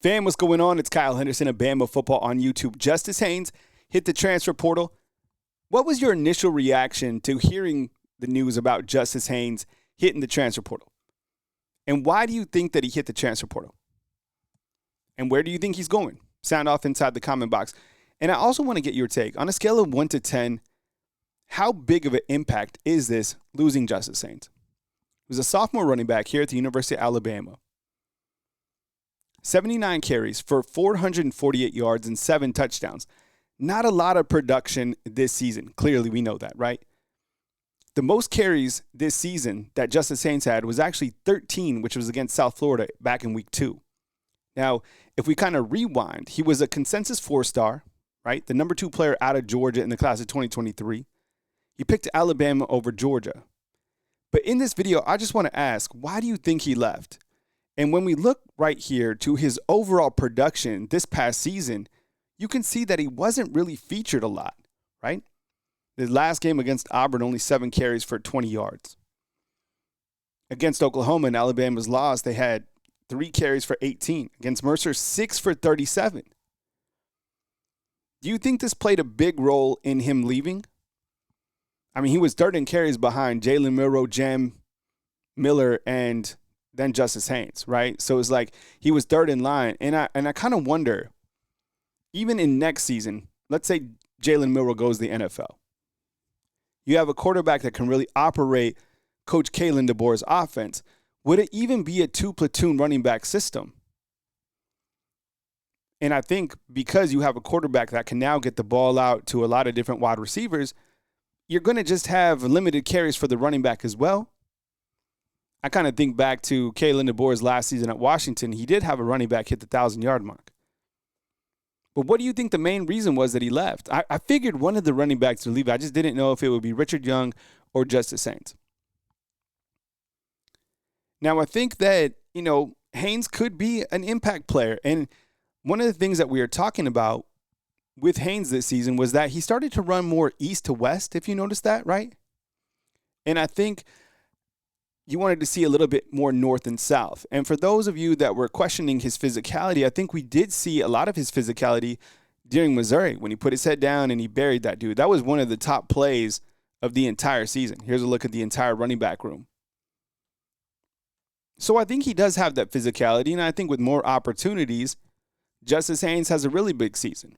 Fam, what's going on? It's Kyle Henderson of Bama Football on YouTube. Justice Haynes hit the transfer portal. What was your initial reaction to hearing the news about Justice Haynes hitting the transfer portal? And why do you think that he hit the transfer portal? And where do you think he's going? Sound off inside the comment box. And I also want to get your take. On a scale of 1 to 10, how big of an impact is this losing Justice Haynes? He was a sophomore running back here at the University of Alabama. 79 carries for 448 yards and 7 touchdowns. Not a lot of production this season. Clearly, we know that, right? The most carries this season that Justice Haynes had was actually 13, which was against South Florida back in week 2. Now, if we kind of rewind, he was a consensus 4-star, right? The number 2 player out of Georgia in the class of 2023. He picked Alabama over Georgia. But in this video, I just want to ask, why do you think he left? And when we look right here to his overall production this past season, you can see that he wasn't really featured a lot, right? The last game against Auburn, only 7 carries for 20 yards. Against Oklahoma and Alabama's loss, they had 3 carries for 18. Against Mercer, 6 for 37. Do you think this played a big role in him leaving? I mean, he was third in carries behind Jalen Milroe, Jam Miller, and then Justice Haynes, right? So it's like he was third in line. And I kind of wonder, even in next season, let's say Jalen Milroe goes to the NFL. You have a quarterback that can really operate Coach Kalen DeBoer's offense. Would it even be a 2-platoon running back system? And I think because you have a quarterback that can now get the ball out to a lot of different wide receivers, you're going to just have limited carries for the running back as well. I kind of think back to Kalen DeBoer's last season at Washington. He did have a running back hit the 1,000-yard mark. But what do you think the main reason was that he left? I figured one of the running backs would leave. I just didn't know if it would be Richard Young or Justice Haynes. Now, I think that, Haynes could be an impact player. And one of the things that we are talking about with Haynes this season was that he started to run more east to west, if you noticed that, right? And I think you wanted to see a little bit more north and south. And for those of you that were questioning his physicality, I think we did see a lot of his physicality during Missouri when he put his head down and he buried that dude. That was one of the top plays of the entire season. Here's a look at the entire running back room. So I think he does have that physicality, and I think with more opportunities, Justice Haynes has a really big season.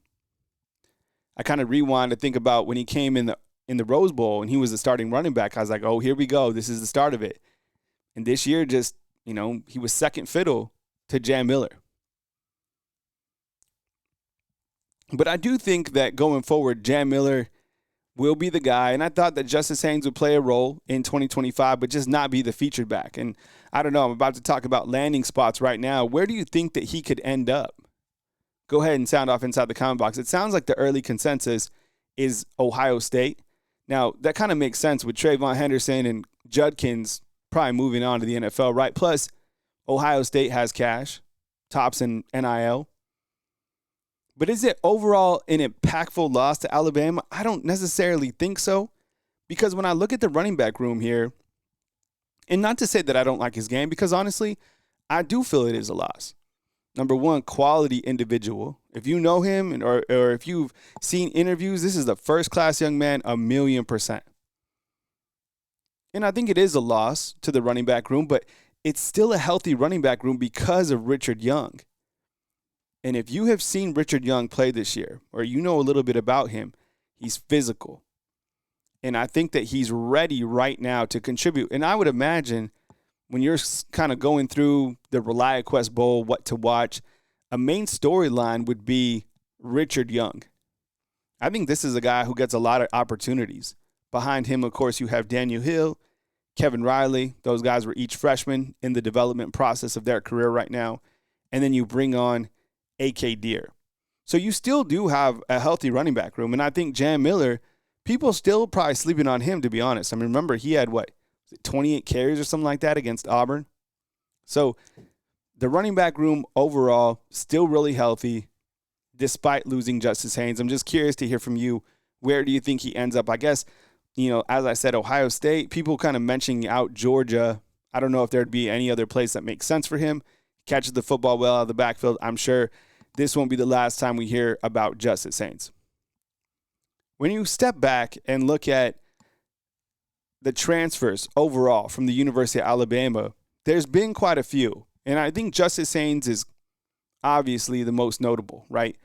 I kind of rewind to think about when he came in the Rose Bowl and he was the starting running back. I was like, oh, here we go. This is the start of it. And this year just, he was second fiddle to Jam Miller. But I do think that going forward, Jam Miller will be the guy. And I thought that Justice Haynes would play a role in 2025, but just not be the featured back. And I don't know, I'm about to talk about landing spots right now. Where do you think that he could end up? Go ahead and sound off inside the comment box. It sounds like the early consensus is Ohio State. Now, that kind of makes sense with Trayvon Henderson and Judkins probably moving on to the NFL, right? Plus, Ohio State has cash, tops in NIL. But is it overall an impactful loss to Alabama? I don't necessarily think so, because when I look at the running back room here, and not to say that I don't like his game, because honestly, I do feel it is a loss. Number one, quality individual. If you know him or if you've seen interviews, this is the first-class young man, 1,000,000%. And I think it is a loss to the running back room, but it's still a healthy running back room because of Richard Young. And if you have seen Richard Young play this year, or you know a little bit about him, he's physical. And I think that he's ready right now to contribute. And I would imagine when you're kind of going through the ReliaQuest Bowl, what to watch, a main storyline would be Richard Young. I think this is a guy who gets a lot of opportunities. Behind him, of course, you have Daniel Hill, Kevin Riley. Those guys were each freshmen in the development process of their career right now. And then you bring on A.K. Deere. So you still do have a healthy running back room. And I think Jam Miller, people still probably sleeping on him, to be honest. I mean, remember, he had, 28 carries or something like that against Auburn? So the running back room overall still really healthy despite losing Justice Haynes. I'm just curious to hear from you. Where do you think he ends up? I guess, as I said, Ohio State, people kind of mentioning out Georgia. I don't know if there'd be any other place that makes sense for him. catches the football well out of the backfield. I'm sure this won't be the last time we hear about Justice Haynes. When you step back and look at the transfers overall from the University of Alabama, there's been quite a few. And I think Justice Haynes is obviously the most notable, right?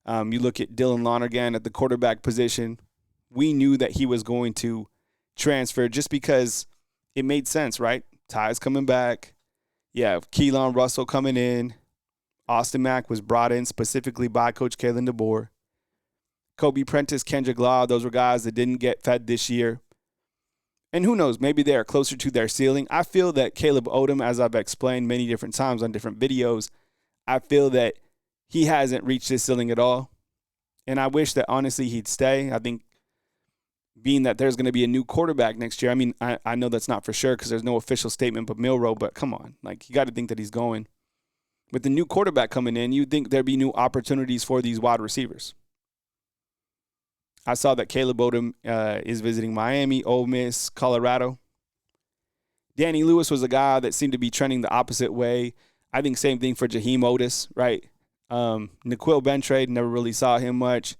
You look at Dylan Lonergan at the quarterback position. We knew that he was going to transfer just because it made sense, right? Ty's coming back. Yeah, Keelan Russell coming in. Austin Mack was brought in specifically by Coach Kalen DeBoer. Kobe Prentice, Kendrick Law, those were guys that didn't get fed this year. And who knows, maybe they are closer to their ceiling. I feel that Caleb Odom, as I've explained many different times on different videos, I feel that he hasn't reached his ceiling at all. And I wish that, honestly, he'd stay. I think being that there's going to be a new quarterback next year, I mean, I know that's not for sure because there's no official statement but Milroe, but come on. Like, you got to think that he's going. With the new quarterback coming in, you'd think there'd be new opportunities for these wide receivers. I saw that Caleb Odom is visiting Miami, Ole Miss, Colorado. Danny Lewis was a guy that seemed to be trending the opposite way. I think same thing for Jaheim Otis, right? N'Keal Bentrade, never really saw him much.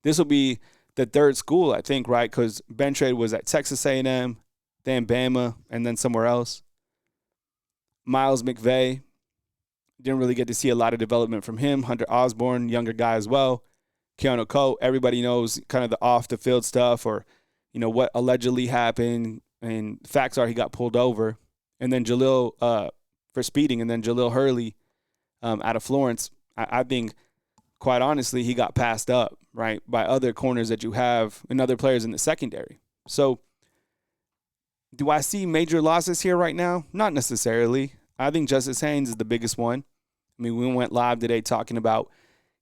This will be the third school, I think, right? Because Bentrade was at Texas A&M, then Bama, and then somewhere else. Miles McVay, didn't really get to see a lot of development from him. Hunter Osborne, younger guy as well. Keanu Coe, everybody knows kind of the off-the-field stuff or, you know, what allegedly happened. And facts are he got pulled over. And then Jalil for speeding. And then Jalil Hurley out of Florence. I think, quite honestly, he got passed up, right, by other corners that you have and other players in the secondary. So do I see major losses here right now? Not necessarily. I think Justice Haynes is the biggest one. I mean, we went live today talking about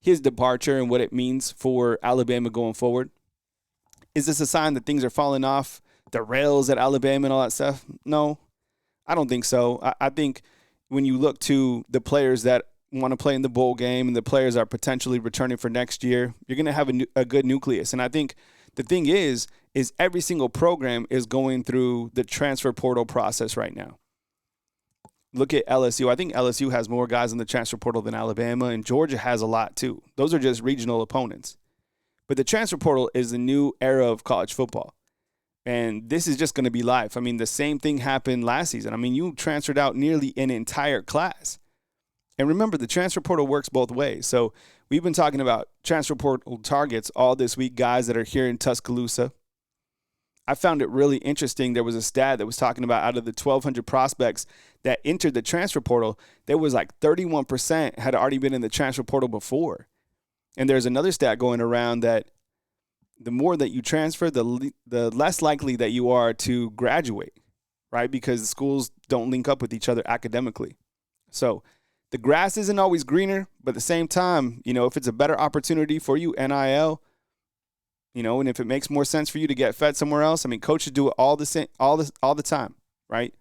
his departure and what it means for Alabama going forward. Is this a sign that things are falling off the rails at Alabama and all that stuff? No, I don't think so. I think when you look to the players that want to play in the bowl game and the players that are potentially returning for next year, you're going to have a good nucleus. And I think the thing is every single program is going through the transfer portal process right now. Look at LSU. I think LSU has more guys in the transfer portal than Alabama, and Georgia has a lot too. Those are just regional opponents. But the transfer portal is the new era of college football. And this is just going to be life. I mean, the same thing happened last season. I mean, you transferred out nearly an entire class. And remember, the transfer portal works both ways. So we've been talking about transfer portal targets all this week, guys that are here in Tuscaloosa. I found it really interesting. There was a stat that was talking about out of the 1,200 prospects that entered the transfer portal, there was like 31% had already been in the transfer portal before. And there's another stat going around that the more that you transfer, the less likely that you are to graduate, right? Because the schools don't link up with each other academically. So the grass isn't always greener, but at the same time, you know, if it's a better opportunity for you, NIL, you know, and if it makes more sense for you to get fed somewhere else, I mean, coaches do it all the time, right?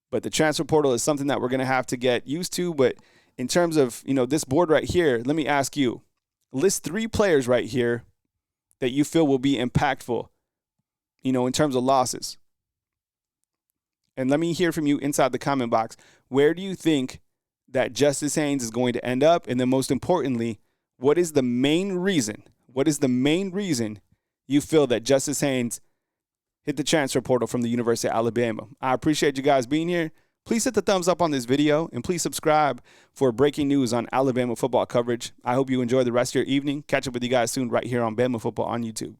But the transfer portal is something that we're going to have to get used to. But in terms of, you know, this board right here, let me ask you, list 3 players right here that you feel will be impactful, you know, in terms of losses. And let me hear from you inside the comment box. Where do you think that Justice Haynes is going to end up? And then most importantly, what is the main reason you feel that Justice Haynes hit the transfer portal from the University of Alabama? I appreciate you guys being here. Please hit the thumbs up on this video and please subscribe for breaking news on Alabama football coverage. I hope you enjoy the rest of your evening. Catch up with you guys soon right here on Bama Football on YouTube.